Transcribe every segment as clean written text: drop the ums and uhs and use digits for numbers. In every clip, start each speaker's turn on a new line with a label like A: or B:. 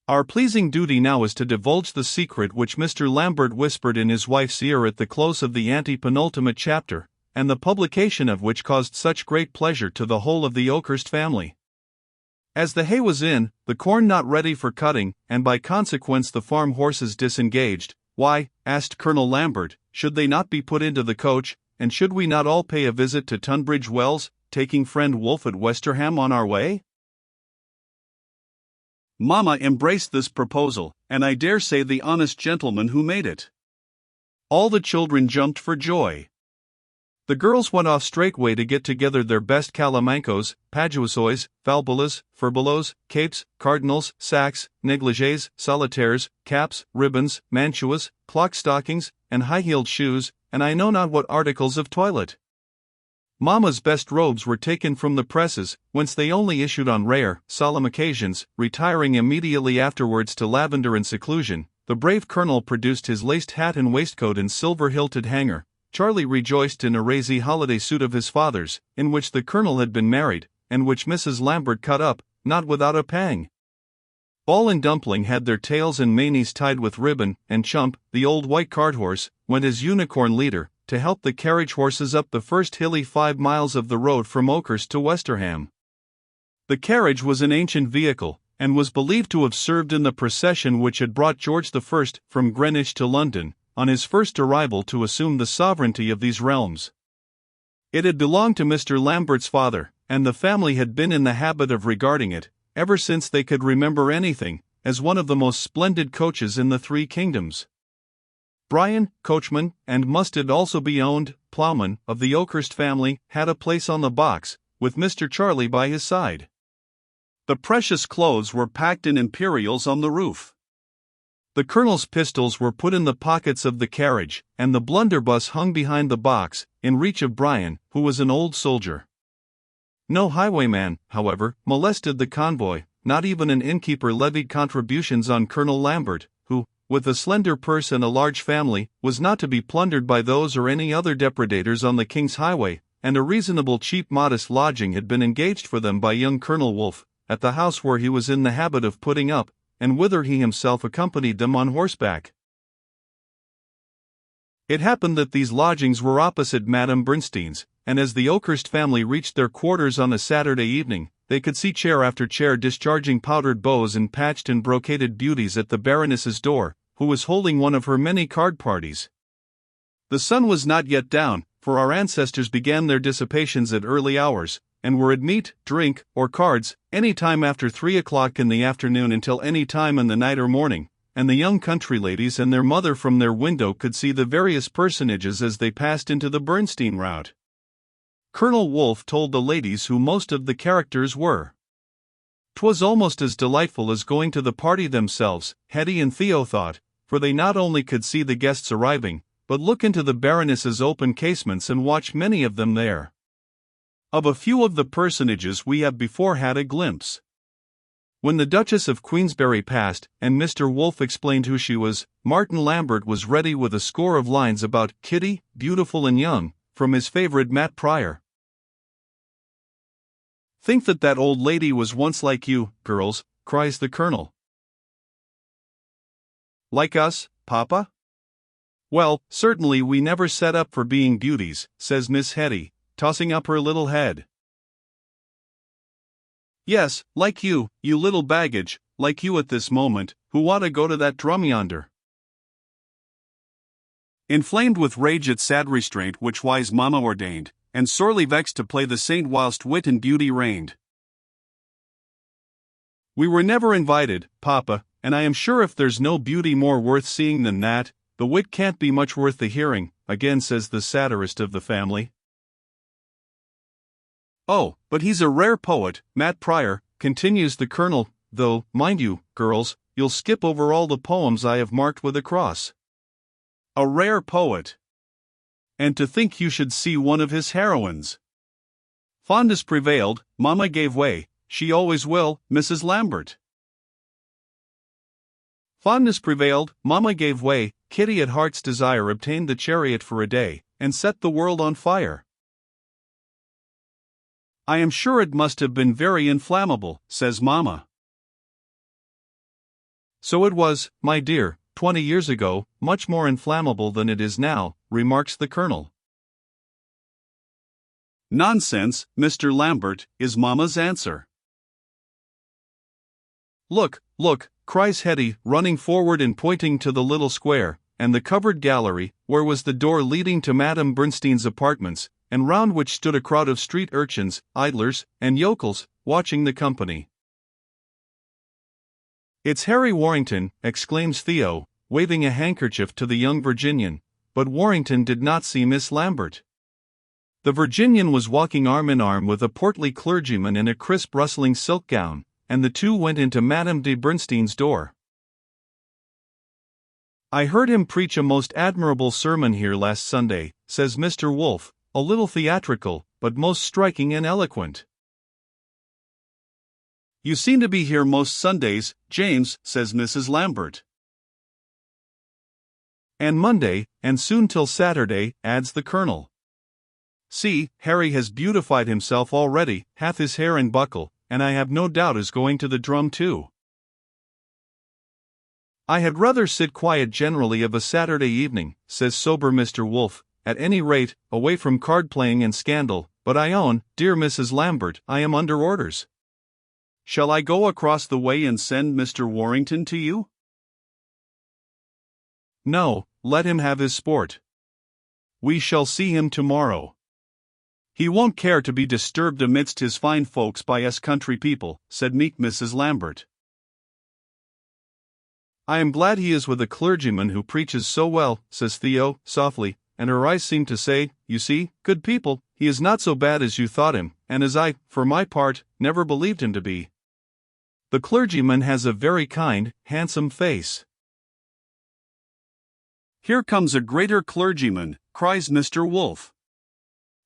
A: Our pleasing duty now is to divulge the secret which Mr. Lambert whispered in his wife's ear at the close of the ante-penultimate chapter, and the publication of which caused such great pleasure to the whole of the Oakhurst family. As the hay was in, the corn not ready for cutting, and by consequence the farm horses disengaged, why, asked Colonel Lambert, should they not be put into the coach, and should we not all pay a visit to Tunbridge Wells, taking friend Wolfe at Westerham on our way? Mamma embraced this proposal, and I dare say the honest gentleman who made it. All the children jumped for joy. The girls went off straightway to get together their best calamancos, paduasoys, falbalas, furbelows, capes, cardinals, sacks, negligées, solitaires, caps, ribbons, mantuas, clock-stockings, and high-heeled shoes, and I know not what articles of toilet. Mamma's best robes were taken from the presses, whence they only issued on rare, solemn occasions, retiring immediately afterwards to lavender and seclusion. The brave colonel produced his laced hat and waistcoat and silver-hilted hanger. Charlie rejoiced in a razy holiday suit of his father's, in which the colonel had been married, and which Mrs. Lambert cut up, not without a pang. Ball and Dumpling had their tails and manes tied with ribbon, and Chump, the old white cart-horse, went as unicorn leader, to help the carriage horses up the first hilly 5 miles of the road from Oakhurst to Westerham. The carriage was an ancient vehicle, and was believed to have served in the procession which had brought George I from Greenwich to London, on his first arrival to assume the sovereignty of these realms. It had belonged to Mr. Lambert's father, and the family had been in the habit of regarding it, ever since they could remember anything, as one of the most splendid coaches in the 3 kingdoms. Brian, coachman, and must it also be owned, ploughman, of the Oakhurst family, had a place on the box, with Mr. Charlie by his side. The precious clothes were packed in imperials on the roof. The colonel's pistols were put in the pockets of the carriage, and the blunderbuss hung behind the box, in reach of Brian, who was an old soldier. No highwayman, however, molested the convoy, not even an innkeeper levied contributions on Colonel Lambert, who, with a slender purse and a large family, was not to be plundered by those or any other depredators on the King's highway, and a reasonable cheap modest lodging had been engaged for them by young Colonel Wolfe, at the house where he was in the habit of putting up, and whither he himself accompanied them on horseback. It happened that these lodgings were opposite Madame Bernstein's, and as the Oakhurst family reached their quarters on a Saturday evening, they could see chair after chair discharging powdered bows and patched and brocaded beauties at the Baroness's door, who was holding one of her many card parties. The sun was not yet down, for our ancestors began their dissipations at early hours, and were at meat, drink, or cards, any time after 3 o'clock in the afternoon until any time in the night or morning, and the young country ladies and their mother from their window could see the various personages as they passed into the Bernstein route. Colonel Wolfe told the ladies who most of the characters were. 'Twas almost as delightful as going to the party themselves, Hetty and Theo thought, for they not only could see the guests arriving, but look into the Baroness's open casements and watch many of them there. Of a few of the personages we have before had a glimpse. When the Duchess of Queensberry passed, and Mr. Wolfe explained who she was, Martin Lambert was ready with a score of lines about Kitty, beautiful and young, from his favorite Matt Prior. "Think that old lady was once like you, girls," cries the colonel. "Like us, Papa? Well, certainly we never set up for being beauties," says Miss Hetty, tossing up her little head. "Yes, like you little baggage, like you at this moment, who ought to go to that drum yonder." Inflamed with rage at sad restraint which wise mamma ordained, and sorely vexed to play the saint whilst wit and beauty reigned. "We were never invited, Papa, and I am sure if there's no beauty more worth seeing than that, the wit can't be much worth the hearing," again says the satirist of the family. "Oh, but he's a rare poet, Matt Prior," continues the colonel, "though, mind you, girls, you'll skip over all the poems I have marked with a cross. A rare poet! And to think you should see one of his heroines. Fondness prevailed, mamma gave way, she always will, Mrs. Lambert. Fondness prevailed, mamma gave way, Kitty at heart's desire obtained the chariot for a day, and set the world on fire. I am sure it must have been very inflammable, says mamma. So it was, my dear, 20 years ago, much more inflammable than it is now, remarks the Colonel. Nonsense, Mr. Lambert, is Mamma's answer. Look, look, cries Hetty, running forward and pointing to the little square, and the covered gallery, where was the door leading to Madame Bernstein's apartments, and round which stood a crowd of street urchins, idlers, and yokels, watching the company. It's Harry Warrington, exclaims Theo, waving a handkerchief to the young Virginian, but Warrington did not see Miss Lambert. The Virginian was walking arm in arm with a portly clergyman in a crisp rustling silk gown, and the two went into Madame de Bernstein's door. I heard him preach a most admirable sermon here last Sunday, says Mr. Wolfe, a little theatrical, but most striking and eloquent. You seem to be here most Sundays, James, says Mrs. Lambert. And Monday, and soon till Saturday, adds the Colonel. See, Harry has beautified himself already, hath his hair in buckle, and I have no doubt is going to the drum too. I had rather sit quiet generally of a Saturday evening, says sober Mr. Wolfe, at any rate, away from card-playing and scandal, but I own, dear Mrs. Lambert, I am under orders. Shall I go across the way and send Mr. Warrington to you? No, let him have his sport. We shall see him tomorrow. He won't care to be disturbed amidst his fine folks by us country people, said meek Mrs. Lambert. I am glad he is with a clergyman who preaches so well, says Theo, softly, and her eyes seem to say, you see, good people, he is not so bad as you thought him, and as I, for my part, never believed him to be. The clergyman has a very kind, handsome face. Here comes a greater clergyman, cries Mr. Wolfe.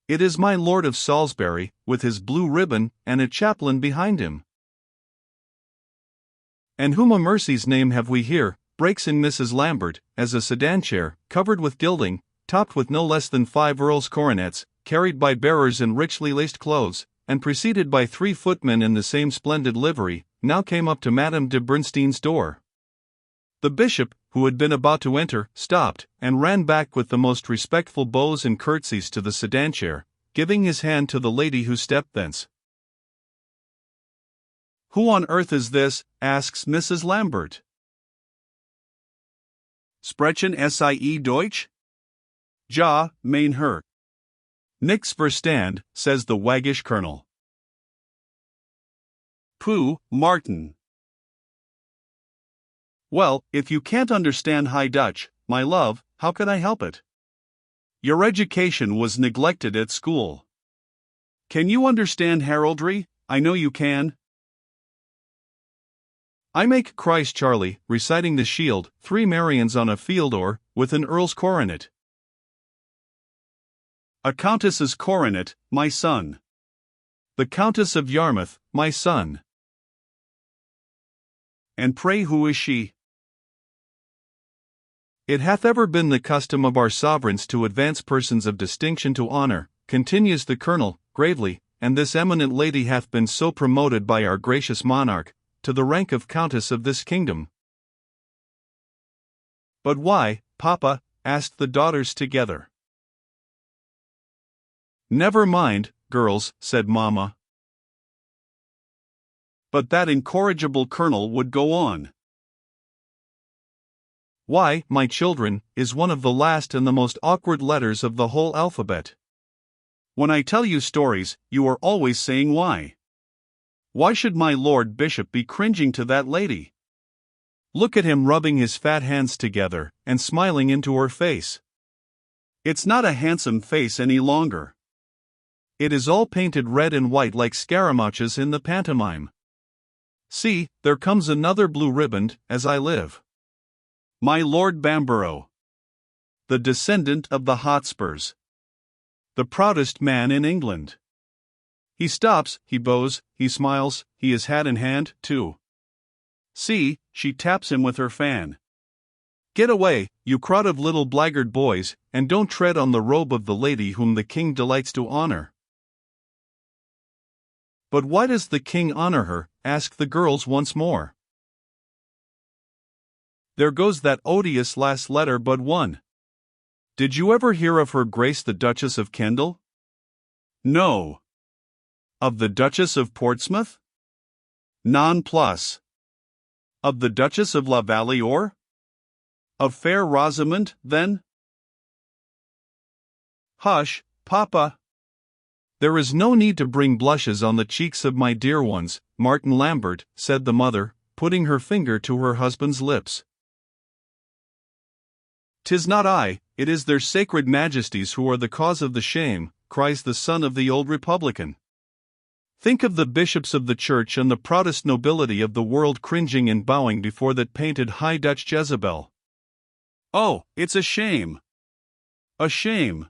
A: It is my Lord of Salisbury, with his blue ribbon, and a chaplain behind him. And whom a mercy's name have we here, breaks in Mrs. Lambert, as a sedan chair, covered with gilding, topped with no less than 5 earls' coronets, carried by bearers in richly laced clothes, and preceded by 3 footmen in the same splendid livery, now came up to Madame de Bernstein's door. The bishop, who had been about to enter, stopped, and ran back with the most respectful bows and curtsies to the sedan chair, giving his hand to the lady who stepped thence. Who on earth is this? Asks Mrs. Lambert. Sprechen Sie Deutsch? Ja, mein Herr. Nix verstand, says the waggish colonel. Pooh, Martin. Well, if you can't understand High Dutch, my love, how can I help it? Your education was neglected at school. Can you understand heraldry? I know you can. I make, cries Charlie, reciting the shield, 3 Marians on a field or, with an earl's coronet. A countess's coronet, my son. The Countess of Yarmouth, my son. And pray who is she? It hath ever been the custom of our sovereigns to advance persons of distinction to honor, continues the colonel, gravely, and this eminent lady hath been so promoted by our gracious monarch, to the rank of Countess of this kingdom. But why, Papa? Asked the daughters together. Never mind, girls, said Mamma. But that incorrigible colonel would go on. Why, my children, is one of the last and the most awkward letters of the whole alphabet. When I tell you stories, you are always saying why. Why should my Lord Bishop be cringing to that lady? Look at him rubbing his fat hands together, and smiling into her face. It's not a handsome face any longer. It is all painted red and white like Scaramouches in the pantomime. See, there comes another blue riband, as I live. My Lord Bamborough. The descendant of the Hotspurs. The proudest man in England. He stops, he bows, he smiles, he is hat in hand, too. See, she taps him with her fan. Get away, you crowd of little blackguard boys, and don't tread on the robe of the lady whom the king delights to honor. But why does the king honor her? Asked the girls once more. there goes that odious last letter but one. Did you ever hear of Her Grace the Duchess of Kendal? No. Of the Duchess of Portsmouth? Non plus. Of the Duchess of La Valliore? Of fair Rosamond, then? Hush, Papa. There is no need to bring blushes on the cheeks of my dear ones, Martin Lambert, said the mother, putting her finger to her husband's lips. 'Tis not I, it is their sacred majesties who are the cause of the shame, cries the son of the old republican. Think of the bishops of the church and the proudest nobility of the world cringing and bowing before that painted High Dutch Jezebel. Oh, it's a shame! A shame!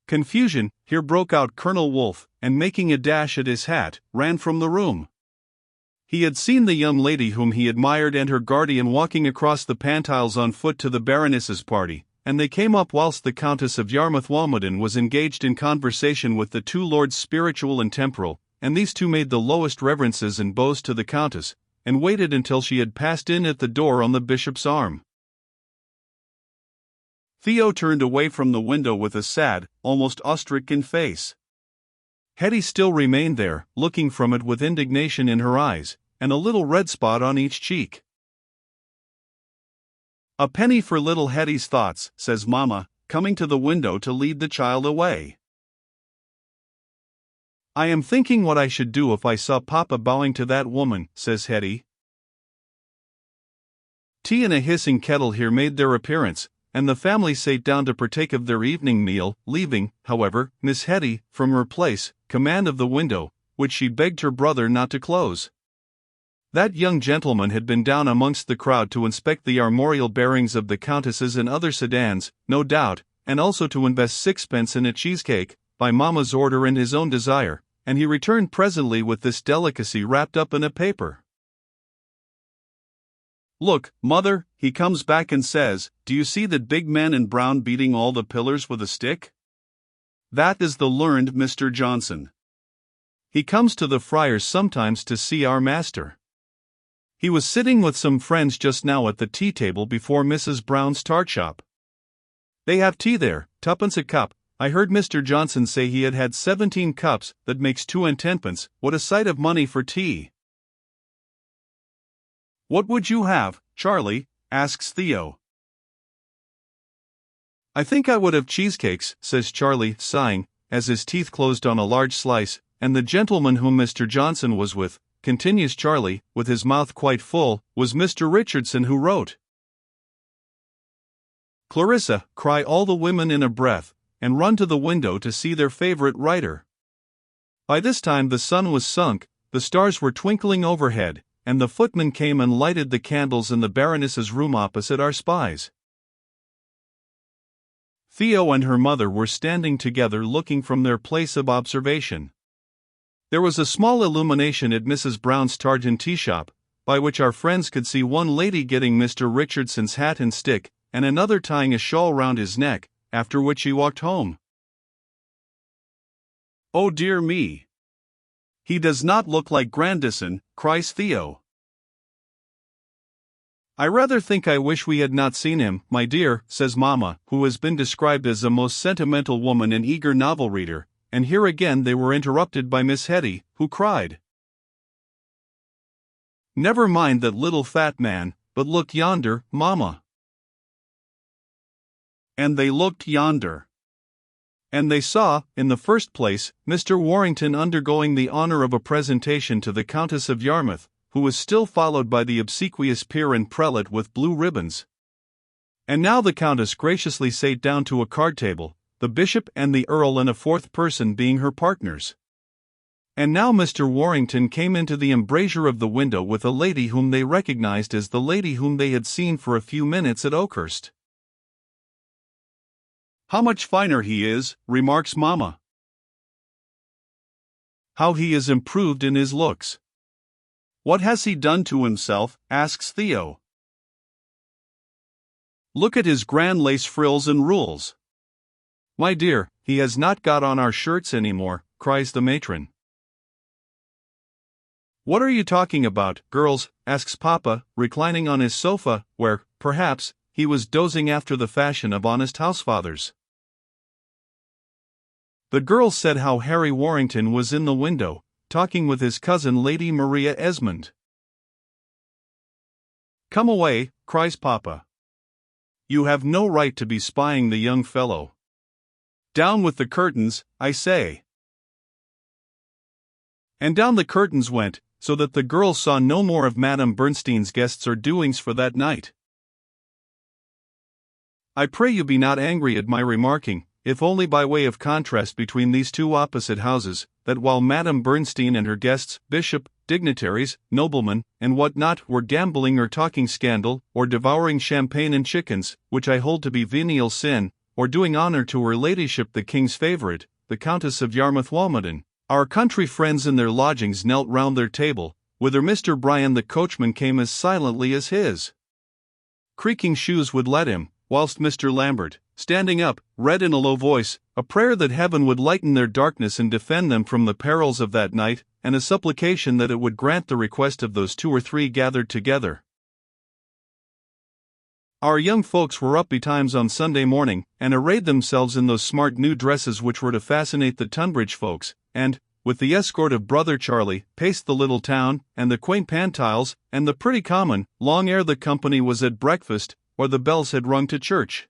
A: Confusion here broke out Colonel Wolfe, and making a dash at his hat, ran from the room. He had seen the young lady whom he admired and her guardian walking across the Pantiles on foot to the Baroness's party, and they came up whilst the Countess of Yarmouth Walmoden was engaged in conversation with the two lords spiritual and temporal, and these two made the lowest reverences and bows to the Countess, and waited until she had passed in at the door on the bishop's arm. Theo turned away from the window with a sad, almost awe-stricken face. Hetty still remained there, looking from it with indignation in her eyes, and a little red spot on each cheek. A penny for little Hetty's thoughts, says Mamma, coming to the window to lead the child away. I am thinking what I should do if I saw Papa bowing to that woman, says Hetty. Tea and a hissing kettle here made their appearance, and the family sate down to partake of their evening meal, leaving, however, Miss Hetty, from her place, command of the window, which she begged her brother not to close. That young gentleman had been down amongst the crowd to inspect the armorial bearings of the countesses and other sedans, no doubt, and also to invest sixpence in a cheesecake, by Mamma's order and his own desire, and he returned presently with this delicacy wrapped up in a paper. Look, Mother, he comes back and says, do you see that big man in brown beating all the pillars with a stick? That is the learned Mr. Johnson. He comes to the friars sometimes to see our master. He was sitting with some friends just now at the tea table before Mrs. Brown's tart shop. They have tea there, 2d. a cup. I heard Mr. Johnson say he had 17 cups, that makes 2 and 10d. What a sight of money for tea! What would you have, Charlie? Asks Theo. I think I would have cheesecakes, says Charlie, sighing, as his teeth closed on a large slice, and the gentleman whom Mr. Johnson was with, continues Charlie, with his mouth quite full, was Mr. Richardson who wrote. Clarissa, cry all the women in a breath, and run to the window to see their favorite writer. By this time the sun was sunk, the stars were twinkling overhead, and the footman came and lighted the candles in the Baroness's room opposite our spies. Theo and her mother were standing together looking from their place of observation. There was a small illumination at Mrs. Brown's tart and tea shop, by which our friends could see one lady getting Mr. Richardson's hat and stick, and another tying a shawl round his neck, after which he walked home. Oh dear me! He does not look like Grandison, cries Theo. I rather think I wish we had not seen him, my dear, says Mamma, who has been described as a most sentimental woman and eager novel reader, and here again they were interrupted by Miss Hetty, who cried, Never mind that little fat man, but look yonder, Mamma. And they looked yonder. And they saw, in the first place, Mr. Warrington undergoing the honor of a presentation to the Countess of Yarmouth, who was still followed by the obsequious peer and prelate with blue ribbons. And now the Countess graciously sate down to a card table, the bishop and the earl and a fourth person being her partners. And now Mr. Warrington came into the embrasure of the window with a lady whom they recognized as the lady whom they had seen for a few minutes at Oakhurst. How much finer he is, remarks Mamma. How he is improved in his looks. What has he done to himself, asks Theo. Look at his grand lace frills and rules. My dear, he has not got on our shirts any more, cries the matron. What are you talking about, girls? asks Papa, reclining on his sofa, where, perhaps, he was dozing after the fashion of honest housefathers. The girls said how Harry Warrington was in the window, talking with his cousin Lady Maria Esmond. "Come away," cries Papa. "You have no right to be spying the young fellow. Down with the curtains, I say." And down the curtains went, so that the girls saw no more of Madame Bernstein's guests or doings for that night. I pray you be not angry at my remarking, if only by way of contrast between these two opposite houses, that while Madame Bernstein and her guests, bishop, dignitaries, noblemen, and what not, were gambling or talking scandal, or devouring champagne and chickens, which I hold to be venial sin, or doing honor to her ladyship the king's favourite, the Countess of Yarmouth-Walmoden, our country friends in their lodgings knelt round their table, whither Mr. Bryan the coachman came as silently as his creaking shoes would let him, whilst Mr. Lambert, standing up, read in a low voice, a prayer that heaven would lighten their darkness and defend them from the perils of that night, and a supplication that it would grant the request of those 2 or 3 gathered together. Our young folks were up betimes on Sunday morning, and arrayed themselves in those smart new dresses which were to fascinate the Tunbridge folks, and, with the escort of brother Charlie, paced the little town, and the quaint Pantiles, and the pretty common, long ere the company was at breakfast, or the bells had rung to church.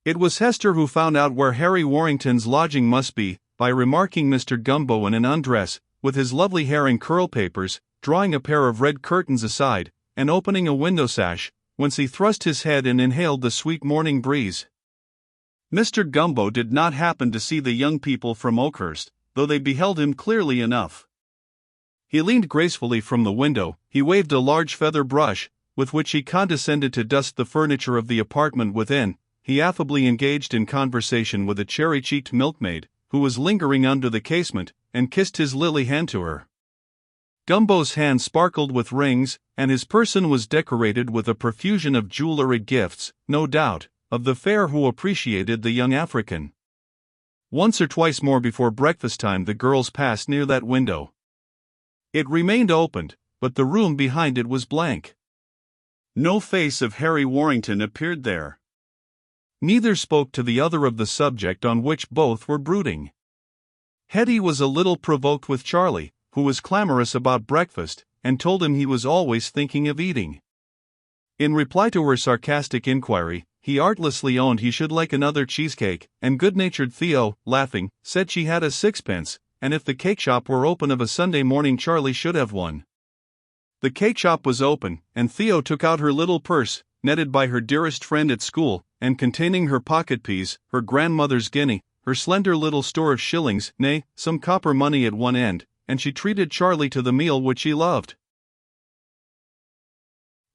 A: It was Hester who found out where Harry Warrington's lodging must be, by remarking Mr. Gumbo in an undress, with his lovely hair in curl papers, drawing a pair of red curtains aside, and opening a window sash, whence he thrust his head and inhaled the sweet morning breeze. Mr. Gumbo did not happen to see the young people from Oakhurst, though they beheld him clearly enough. He leaned gracefully from the window, he waved a large feather brush, with which he condescended to dust the furniture of the apartment within, he affably engaged in conversation with a cherry-cheeked milkmaid, who was lingering under the casement, and kissed his lily hand to her. Gumbo's hand sparkled with rings, and his person was decorated with a profusion of jewellery gifts, no doubt, of the fair who appreciated the young African. Once or twice more before breakfast time the girls passed near that window. It remained opened, but the room behind it was blank. No face of Harry Warrington appeared there. Neither spoke to the other of the subject on which both were brooding. Hetty was a little provoked with Charlie, who was clamorous about breakfast, and told him he was always thinking of eating. In reply to her sarcastic inquiry, he artlessly owned he should like another cheesecake, and good-natured Theo, laughing, said she had a 6pence, and if the cake shop were open of a Sunday morning Charlie should have one. The cake shop was open, and Theo took out her little purse, netted by her dearest friend at school, and containing her pocket piece, her grandmother's guinea, her slender little store of shillings, nay, some copper money at one end, and she treated Charlie to the meal which he loved.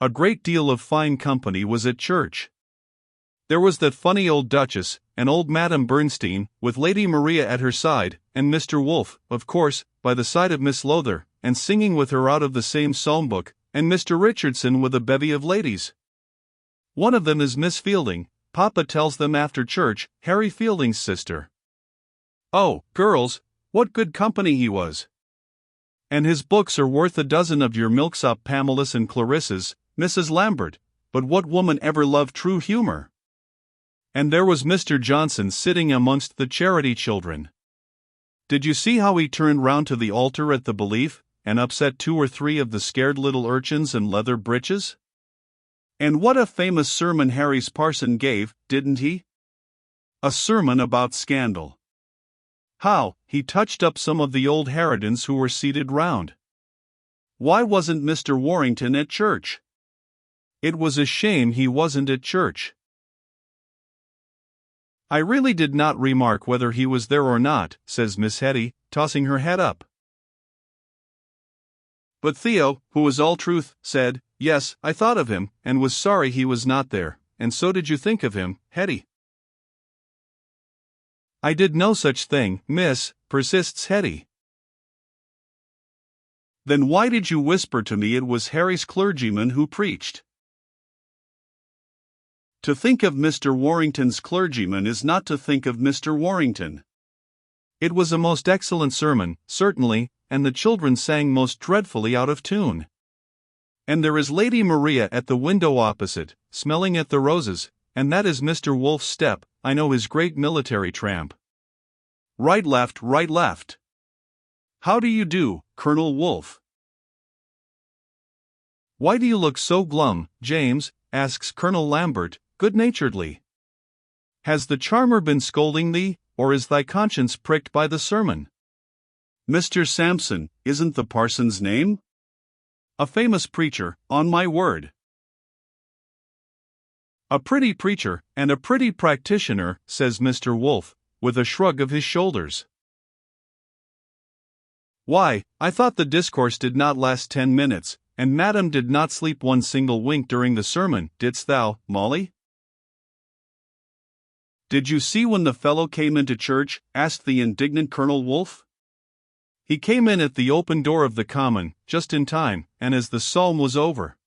A: A great deal of fine company was at church. There was that funny old Duchess, and old Madame Bernstein, with Lady Maria at her side, and Mr. Wolfe, of course, by the side of Miss Lowther, and singing with her out of the same psalm book, and Mr. Richardson with a bevy of ladies. One of them is Miss Fielding, Papa tells them after church, Harry Fielding's sister. Oh, girls, what good company he was! And his books are worth a dozen of your milksop Pamelas and Clarissas, Mrs. Lambert, but what woman ever loved true humour? And there was Mr. Johnson sitting amongst the charity children. Did you see how he turned round to the altar at the Belief, and upset 2 or 3 of the scared little urchins in leather breeches? And what a famous sermon Harry's parson gave, didn't he? A sermon about scandal. How he touched up some of the old harridans who were seated round. Why wasn't Mr. Warrington at church? It was a shame he wasn't at church. I really did not remark whether he was there or not, says Miss Hetty, tossing her head up. But Theo, who was all truth, said, yes, I thought of him, and was sorry he was not there, and so did you think of him, Hetty? I did no such thing, miss, persists Hetty. Then why did you whisper to me it was Harry's clergyman who preached? To think of Mr. Warrington's clergyman is not to think of Mr. Warrington. It was a most excellent sermon, certainly, and the children sang most dreadfully out of tune. And there is Lady Maria at the window opposite, smelling at the roses, and that is Mr. Wolf's step, I know, his great military tramp. Right left, right left. How do you do, Colonel Wolfe? Why do you look so glum, James? Asks Colonel Lambert, good-naturedly. Has the charmer been scolding thee, or is thy conscience pricked by the sermon? Mr. Sampson, isn't the parson's name? A famous preacher, on my word. A pretty preacher, and a pretty practitioner, says Mr. Wolfe, with a shrug of his shoulders. Why, I thought the discourse did not last 10 minutes, and Madam did not sleep one single wink during the sermon, didst thou, Molly? Did you see when the fellow came into church? Asked the indignant Colonel Wolfe. He came in at the open door of the common, just in time, and as the psalm was over.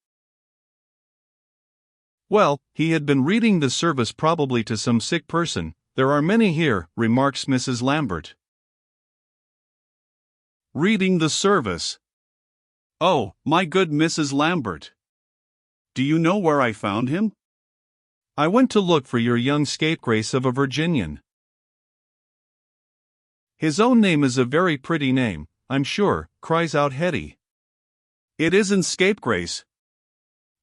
A: Well, he had been reading the service probably to some sick person. There are many here, remarks Mrs. Lambert. Reading the service. Oh, my good Mrs. Lambert. Do you know where I found him? I went to look for your young scapegrace of a Virginian. His own name is a very pretty name, I'm sure, cries out Hetty. It isn't scapegrace.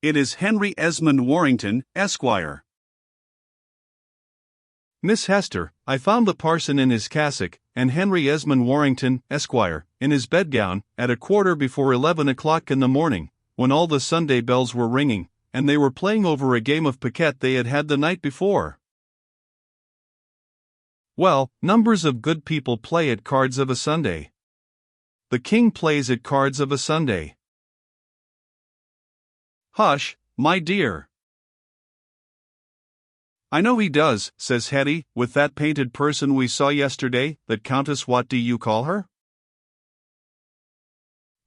A: It is Henry Esmond Warrington, Esquire. Miss Hester, I found the parson in his cassock, and Henry Esmond Warrington, Esquire, in his bedgown, at 11:15 in the morning, when all the Sunday bells were ringing, and they were playing over a game of piquet they had had the night before. Well, numbers of good people play at cards of a Sunday. The king plays at cards of a Sunday. Hush, my dear. I know he does, says Hetty, with that painted person we saw yesterday, that Countess what do you call her?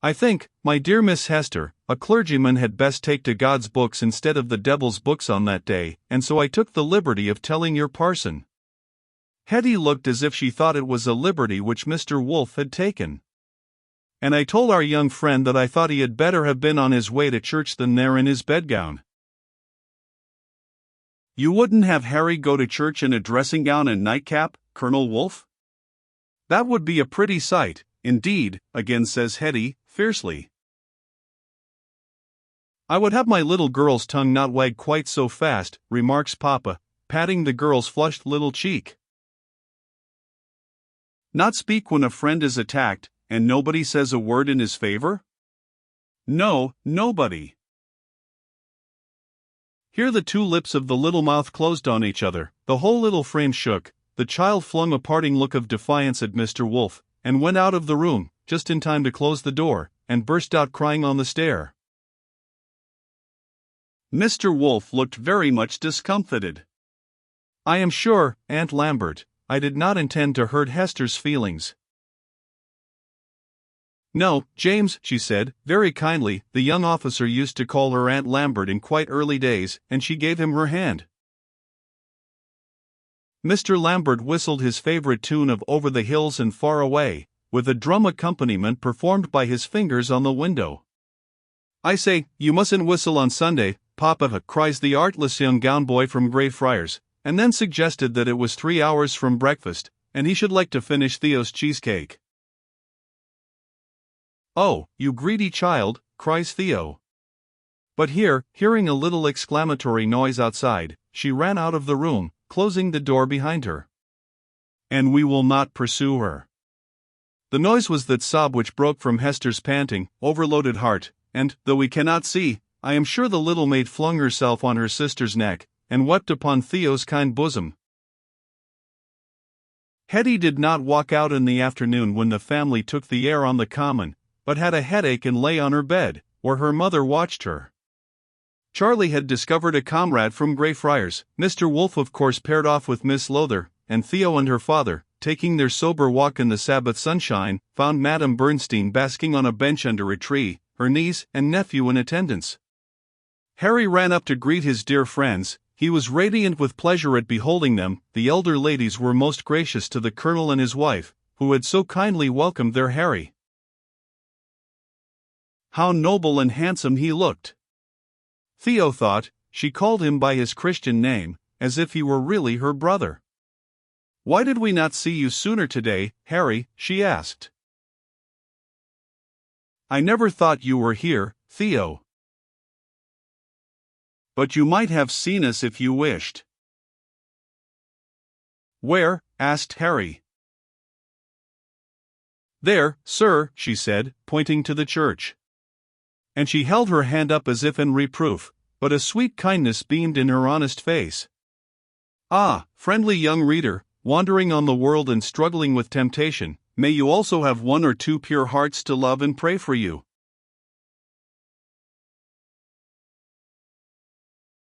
A: I think, my dear Miss Hester, a clergyman had best take to God's books instead of the devil's books on that day, and so I took the liberty of telling your parson. Hetty looked as if she thought it was a liberty which Mr. Wolfe had taken. And I told our young friend that I thought he had better have been on his way to church than there in his bedgown. You wouldn't have Harry go to church in a dressing gown and nightcap, Colonel Wolfe? That would be a pretty sight, indeed, again says Hetty, fiercely. I would have my little girl's tongue not wag quite so fast, remarks Papa, patting the girl's flushed little cheek. Not speak when a friend is attacked, and nobody says a word in his favor? No, nobody. Here the two lips of the little mouth closed on each other, the whole little frame shook, the child flung a parting look of defiance at Mr. Wolfe, and went out of the room, just in time to close the door, and burst out crying on the stair. Mr. Wolfe looked very much discomfited. I am sure, Aunt Lambert, I did not intend to hurt Hester's feelings. No, James, she said, very kindly. The young officer used to call her Aunt Lambert in quite early days, and she gave him her hand. Mr. Lambert whistled his favorite tune of Over the Hills and Far Away, with a drum accompaniment performed by his fingers on the window. I say, you mustn't whistle on Sunday, Papa, cries the artless young gown boy from Greyfriars, and then suggested that it was 3 hours from breakfast, and he should like to finish Theo's cheesecake. Oh, you greedy child, cries Theo. But hearing a little exclamatory noise outside, she ran out of the room, closing the door behind her. And we will not pursue her. The noise was that sob which broke from Hester's panting, overloaded heart, and, though we cannot see, I am sure the little maid flung herself on her sister's neck, and wept upon Theo's kind bosom. Hetty did not walk out in the afternoon when the family took the air on the common, but had a headache and lay on her bed, where her mother watched her. Charlie had discovered a comrade from Greyfriars. Mr. Wolfe of course paired off with Miss Lowther, and Theo and her father, taking their sober walk in the Sabbath sunshine, found Madame Bernstein basking on a bench under a tree, her niece and nephew in attendance. Harry ran up to greet his dear friends. He was radiant with pleasure at beholding them. The elder ladies were most gracious to the colonel and his wife, who had so kindly welcomed their Harry. How noble and handsome he looked! Theo thought she called him by his Christian name, as if he were really her brother. "Why did we not see you sooner today, Harry?" she asked. "I never thought you were here, Theo." "But you might have seen us if you wished." "Where?" asked Harry. "There, sir," she said, pointing to the church. And she held her hand up as if in reproof, but a sweet kindness beamed in her honest face. Ah, friendly young reader, wandering on the world and struggling with temptation, may you also have one or two pure hearts to love and pray for you.